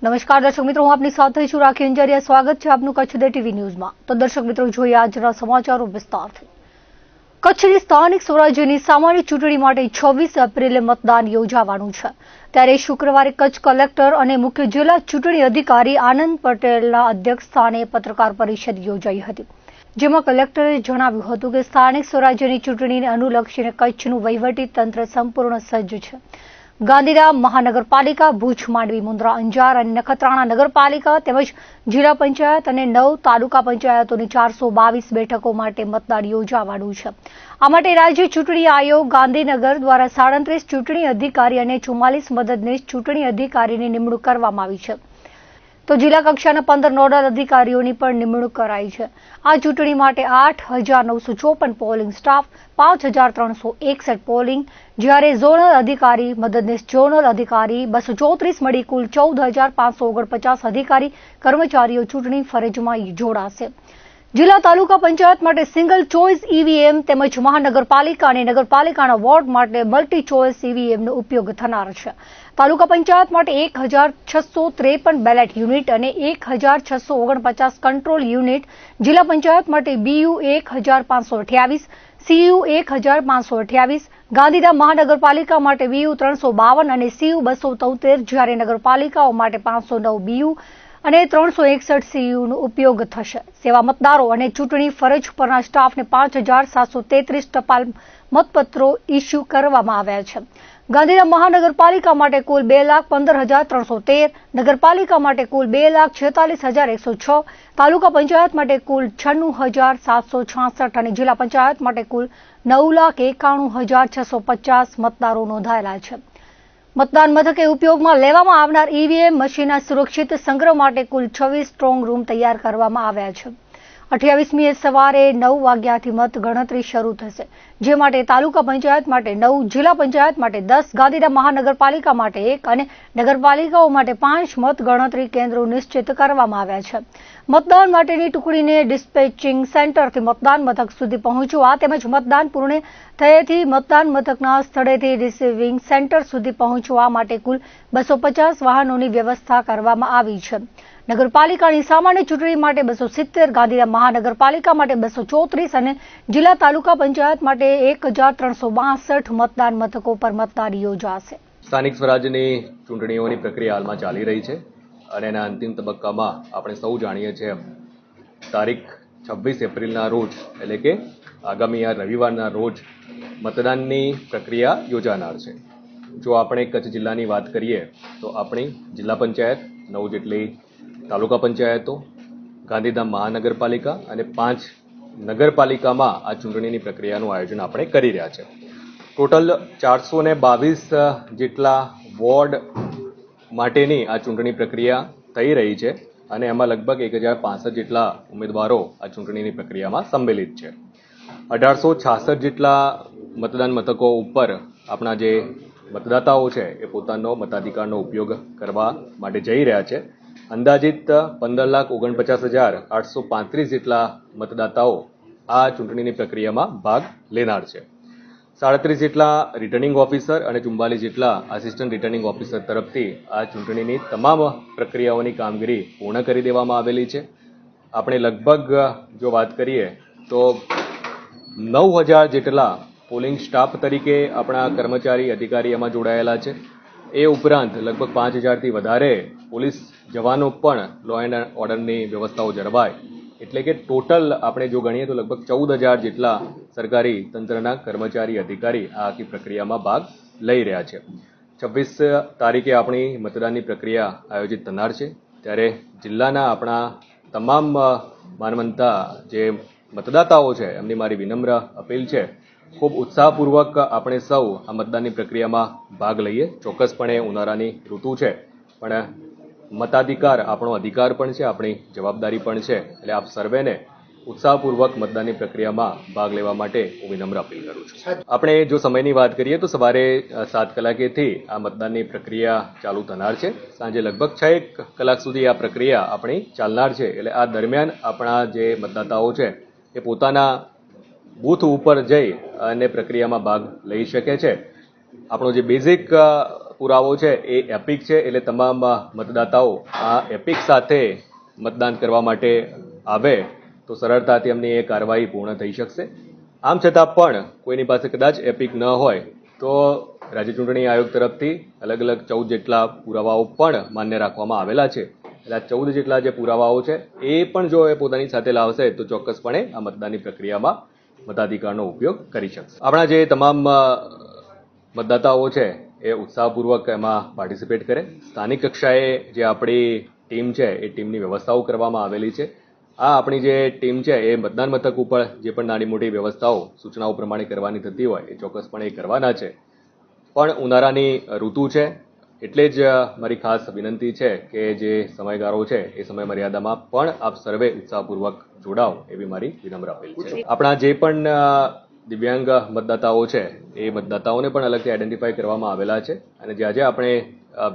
નમસ્કાર દર્શક મિત્રો, હું આપની સાથે છું રાખી અંજારિયા। સ્વાગત છે આપનું કચ્છ દે ટીવી ન્યૂઝમાં। તો દર્શક મિત્રો, જોઈએ આજના સમાચારો વિસ્તારથી। કચ્છની સ્થાનિક સ્વરાજ્યની સામાન્ય ચૂંટણી માટે 26 એપ્રિલે મતદાન યોજાવાનું છે। ત્યારે શુક્રવારે કચ્છ કલેક્ટર અને મુખ્ય જિલ્લા ચૂંટણી અધિકારી આનંદ પટેલના અધ્યક્ષસ્થાને પત્રકાર પરિષદ યોજાઈ હતી, જેમાં કલેક્ટરે જણાવ્યું હતું કે સ્થાનિક સ્વરાજ્યની ચૂંટણીને અનુલક્ષીને કચ્છનું વહીવટી તંત્ર સંપૂર્ણ સજ્જ છે। ગાંધીધામ મહાનગરપાલિકા, ભુજ, માંડવી, મુન્દ્રા, અંજાર અને નખત્રાણા નગરપાલિકા તેમજ જિલ્લા પંચાયત અને 9 તાલુકા પંચાયતોની 422 બેઠકો માટે મતદાન યોજાવાનું છે। આ માટે રાજ્ય ચૂંટણી આયોગ ગાંધીનગર દ્વારા 37 ચૂંટણી અધિકારી અને 44 મદદનીશ ચૂંટણી અધિકારીની નિમણૂક કરવામાં આવી છે, તો જિલ્લા કક્ષાના 15 નોડલ અધિકારીઓની પણ નિમણૂક કરાઈ છે। આ ચૂંટણી માટે 8,954 પોલિંગ સ્ટાફ, 5,361 પોલિંગ, જ્યારે ઝોનલ અધિકારી, મદદનીશ ઝોનલ અધિકારી 234 મળી કુલ 14,549 અધિકારી કર્મચારીઓ ચૂંટણી ફરજમાં જોડાશે। જિલ્લા તાલુકા પંચાયત માટે સિંગલ ચોઇસ ઈવીએમ તેમજ મહાનગરપાલિકા અને નગરપાલિકાના વોર્ડ માટે મલ્ટી ચોઇસ ઈવીએમનો ઉપયોગ થનાર છે। તાલુકા પંચાયત માટે 1,653 બેલેટ યુનિટ અને 1,649 કંટ્રોલ યુનિટ, જિલ્લા પંચાયત માટે બીયુ 1,528, સીયુ 1,528, ગાંધીધામ મહાનગરપાલિકા માટે બીયુ 352 અને સીયુ 273, જ્યારે નગરપાલિકાઓ માટે 509 બીયુ અને 361 સીયુનો ઉપયોગ થશે। સેવા મતદારો અને ચૂંટણી ફરજ પરના સ્ટાફને 5,733 ટપાલ મતપત્રો ઇસ્યુ કરવામાં આવ્યા છે। ગાંધીધામ મહાનગરપાલિકા માટે કુલ 2,15,313, નગરપાલિકા માટે કુલ 2,46,106, તાલુકા પંચાયત માટે કુલ 96,766 અને જિલ્લા પંચાયત માટે કુલ 9,91,650 મતદારો નોંધાયેલા છે। મતદાન મથકે ઉપયોગમાં લેવામાં આવનાર ઈવીએમ મશીનના સુરક્ષિત સંગ્રહ માટે કુલ 26 સ્ટ્રોંગ રૂમ તૈયાર કરવામાં આવ્યા છે। 28મીએ સવારે 9 વાગ્યાથી મત ગણતરી શરૂ થશે, જે માટે તાલુકા પંચાયત માટે 9, જિલ્લા પંચાયત માટે 10, ગાંધીધામ મહાનગરપાલિકા માટે 1 અને નગરપાલિકાઓ માટે 5 મત ગણતરી કેન્દ્રો નિશ્ચિત કરવામાં આવ્યા છે। મતદાન માટેની ટુકડીને ડિસ્પેચિંગ સેન્ટરથી મતદાન મથક સુધી પહોંચવા તેમજ મતદાન પૂર્ણ થયેથી મતદાન મથકના સ્થળેથી રિસીવિંગ સેન્ટર સુધી પહોંચવા માટે કુલ 250 વાહનોની વ્યવસ્થા કરવામાં આવી છે। નગરપાલિકાની સામાન્ય ચૂંટણી માટે 270, ગાંધીધામ મહાનગરપાલિકા માટે 234 અને જિલ્લા તાલુકા પંચાયત માટે 1,362 મતદાન મથકો પર મતદાન યોજાશે। સ્થાનિક સ્વરાજ્યની ચૂંટણીઓની પ્રક્રિયા હાલમાં ચાલી રહી છે અને એના અંતિમ તબક્કામાં આપણે સૌ જાણીએ છીએ તારીખ 26 એપ્રિલના રોજ, એટલે કે આગામી આ રવિવારના રોજ મતદાનની પ્રક્રિયા યોજાનાર છે। જો આપણે કચ્છ જિલ્લાની વાત કરીએ તો આપણી જિલ્લા પંચાયત, 9 જેટલી તાલુકા પંચાયતો, ગાંધીધામ મહાનગરપાલિકા અને 5 નગરપાલિકામાં આ ચૂંટણીની પ્રક્રિયાનું આયોજન આપણે કરી રહ્યા છે। ટોટલ 422 જેટલા વોર્ડ માટેની આ ચૂંટણી પ્રક્રિયા થઈ રહી છે અને એમાં લગભગ 1,065 જેટલા ઉમેદવારો આ ચૂંટણીની પ્રક્રિયામાં સંમેલિત છે। 1,866 જેટલા મતદાન મથકો ઉપર આપણા જે મતદાતાઓ છે એ પોતાનો મતાધિકારનો ઉપયોગ કરવા માટે જઈ રહ્યા છે। અંદાજિત 15,49,835 જેટલા મતદાતાઓ આ ચૂંટણીની પ્રક્રિયામાં ભાગ લેનાર છે। 37 જેટલા રિટર્નિંગ ઓફિસર અને 44 જેટલા આસિસ્ટન્ટ રિટર્નિંગ ઓફિસર તરફથી આ ચૂંટણીની તમામ પ્રક્રિયાઓની કામગીરી પૂર્ણ કરી દેવામાં આવેલી છે। આપણે લગભગ જો વાત કરીએ તો 9,000 જેટલા પોલિંગ સ્ટાફ તરીકે આપણા કર્મચારી અધિકારી એમાં જોડાયેલા છે। એ ઉપરાંત લગભગ 5,000થી વધારે પોલીસ જવાનો પણ લો એન્ડ ઓર્ડરની વ્યવસ્થાઓ જળવાય, એટલે કે ટોટલ આપણે જો ગણીએ તો લગભગ 14,000 જેટલા સરકારી તંત્રના કર્મચારી અધિકારી આ આખી પ્રક્રિયામાં ભાગ લઈ રહ્યા છે। 26 તારીખે આપણી મતદાનની પ્રક્રિયા આયોજિત થનાર છે, ત્યારે જિલ્લાના આપણા તમામ માનવંતા જે મતદાતાઓ છે એમની મારી વિનમ્ર અપીલ છે, ખૂબ ઉત્સાહપૂર્વક આપણે સૌ આ મતદાનની પ્રક્રિયામાં ભાગ લઈએ। ચોક્કસપણે ઉનાળાની ઋતુ છે, પણ મતાધિકાર આપણો અધિકાર પણ છે, આપણી જવાબદારી પણ છે, એટલે આપ સર્વેને ઉત્સાહપૂર્વક મતદાનની પ્રક્રિયામાં ભાગ લેવા માટે હું વિનમ્ર અપીલ કરું છું। આપણે જો સમયની વાત કરીએ તો સવારે 7 કલાકેથી આ મતદાનની પ્રક્રિયા ચાલુ થનાર છે, સાંજે લગભગ 6 કલાક સુધી આ પ્રક્રિયા આપણી ચાલનાર છે। એટલે આ દરમિયાન આપણા જે મતદાતાઓ છે એ પોતાના બૂથ ઉપર જઈ અને પ્રક્રિયામાં ભાગ લઈ શકે છે। આપણો જે બેઝિક પુરાવો છે એ એપિક છે, એટલે તમામ મતદાતાઓ આ એપિક સાથે મતદાન કરવા માટે આવે તો સરળતાથી એમની એ કાર્યવાહી પૂર્ણ થઈ શકશે. આમ છતાં પણ કોઈની પાસે કદાચ એપિક ન હોય તો રાજ્ય ચૂંટણી આયોગ તરફથી અલગ અલગ 14 જેટલા પુરાવાઓ પણ માન્ય રાખવામાં આવેલા છે. એટલે આ 14 જેટલા જે પુરાવાઓ છે એ પણ જો એ પોતાની સાથે લાવશે તો ચોક્કસપણે આ મતદાનની પ્રક્રિયામાં મતાધિકારનો ઉપયોગ કરી શકશે. આપણા જે તમામ મતદાતાઓ છે એ ઉત્સાહપૂર્વક એમાં પાર્ટિસિપેટ કરે. સ્થાનિક કક્ષાએ જે આપણી ટીમ છે એ ટીમની વ્યવસ્થાઓ કરવામાં આવેલી છે. આ આપણી જે ટીમ છે એ મતદાન મથક ઉપર જે પણ નાની મોટી વ્યવસ્થાઓ સૂચનાઓ પ્રમાણે કરવાની થતી હોય એ ચોક્કસપણે એ કરવાના છે. પણ ઉનાળાની ઋતુ છે એટલે જ મારી ખાસ વિનંતી છે કે જે સમયગાળો છે એ સમય મર્યાદામાં પણ આપ સર્વે ઉત્સાહપૂર્વક જોડાઓ એવી મારી વિનમ્ર અપીલ છે. આપણા જે પણ દિવ્યાંગ મતદાતાઓ છે એ મતદાતાઓને પણ અલગથી આઈડેન્ટિફાઈ કરવામાં આવેલા છે અને જ્યાં જ્યાં આપણે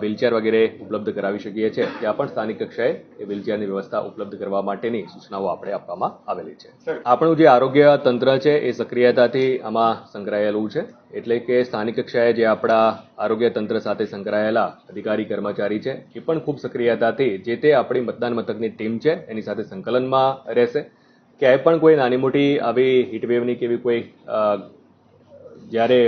વ્હીલચેર વગેરે ઉપલબ્ધ કરાવી શકીએ છીએ ત્યાં પણ સ્થાનિક કક્ષાએ એ વ્હીલચેરની વ્યવસ્થા ઉપલબ્ધ કરવા માટેની સૂચનાઓ આપણે આપવામાં આવેલી છે. આપણું જે આરોગ્ય તંત્ર છે એ સક્રિયતાથી આમાં સંકળાયેલું છે. એટલે કે સ્થાનિક કક્ષાએ જે આપણા આરોગ્ય તંત્ર સાથે સંકળાયેલા અધિકારી કર્મચારી છે એ પણ ખૂબ સક્રિયતાથી જે તે આપણી મતદાન મથકની ટીમ છે એની સાથે સંકલનમાં રહેશે. ક્યાંય પણ કોઈ નાની મોટી આવી હીટવેવની કે એવી કોઈ જ્યારે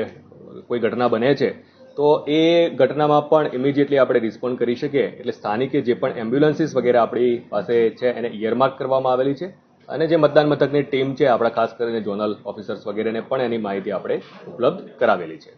કોઈ ઘટના બને છે તો એ ઘટનામાં પણ ઇમિડિયેટલી આપણે રિસ્પોન્ડ કરી શકીએ. એટલે સ્થાનિકે જે પણ એમ્બ્યુલન્સીસ વગેરે આપણી પાસે છે એને ઇયરમાર્ક કરવામાં આવેલી છે અને જે મતદાન મથકની ટીમ છે આપણા ખાસ કરીને ઝોનલ ઓફિસર્સ વગેરેને પણ એની માહિતી આપણે ઉપલબ્ધ કરાવેલી છે.